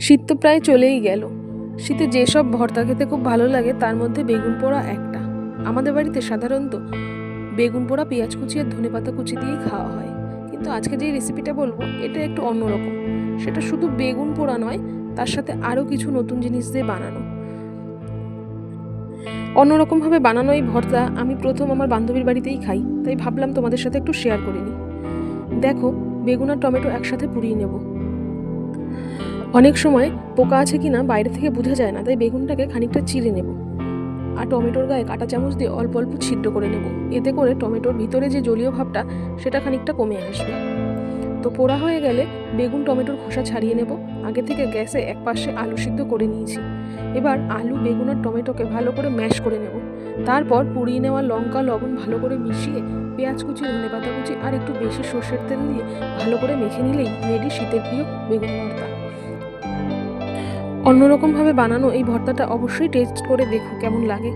শীত তো প্রায় চলেই গেল। শীতে যেসব ভর্তা খেতে খুব ভালো লাগে তার মধ্যে বেগুন পোড়া একটা। আমাদের বাড়িতে সাধারণত বেগুন পোড়া পেঁয়াজ কুচি আর ধনেপাতা কুচি দিয়েই খাওয়া হয়, কিন্তু আজকে যে রেসিপিটা বলবো এটা একটু অন্যরকম। সেটা শুধু বেগুন পোড়া নয়, তার সাথে আরও কিছু নতুন জিনিস দিয়ে বানানো। অন্যরকমভাবে বানানো এই ভর্তা আমি প্রথম আমার বান্ধবীর বাড়িতেই খাই, তাই ভাবলাম তোমাদের সাথে একটু শেয়ার করে নিই। দেখো, বেগুন আর টমেটো একসাথে পুড়িয়ে নেব। অনেক সময় পোকা আছে কিনা বাইরে থেকে বোঝা যায় না, তাই বেগুনটাকে খানিকটা চিড়ে নেব আর টমেটোর গায়ে কাঁটা চামচ দিয়ে অল্প অল্প ছিদ্র করে নেব। এতে করে টমেটোর ভিতরে যে জলীয় ভাবটা সেটা খানিকটা কমে আসবে। তো পোড়া হয়ে গেলে বেগুন টমেটোর খোসা ছাড়িয়ে নেব। আগে থেকে গ্যাসে এক পাশে আলু সিদ্ধ করে নিয়েছি। এবার আলু, বেগুন আর টমেটোকে ভালো করে ম্যাশ করে নেব। তারপর পুড়িয়ে নেওয়া লঙ্কা, লবণ ভালো করে মিশিয়ে পেঁয়াজ কুচি, ধনেপাতা কুচি আর একটু বেশি সর্ষের তেল দিয়ে ভালো করে মেখে নিলেই রেডি শীতের প্রিয় বেগুন ভর্তা। অন্যরকমভাবে বানানো এই ভর্তাটা অবশ্যই টেস্ট করে দেখো কেমন লাগে।